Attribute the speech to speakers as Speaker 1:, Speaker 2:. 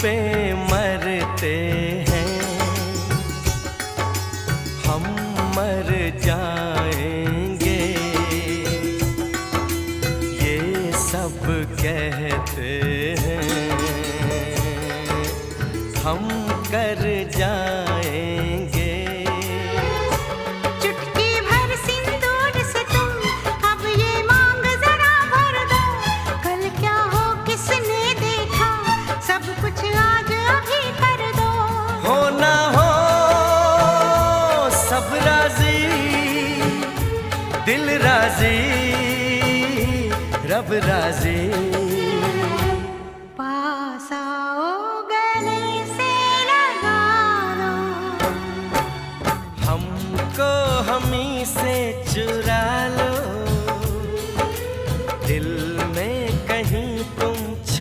Speaker 1: पे मरते हैं, हम मर जाएंगे, ये सब कहते हैं, हम कर जाएंगे।
Speaker 2: चुटकी भर सिंदूर से तुम अब ये मांग जरा भर दो, कल क्या हो किसने देखा, सब कुछ आज अभी कर दो।
Speaker 1: हो ना हो सब राजी, दिल राजी, रब राजी।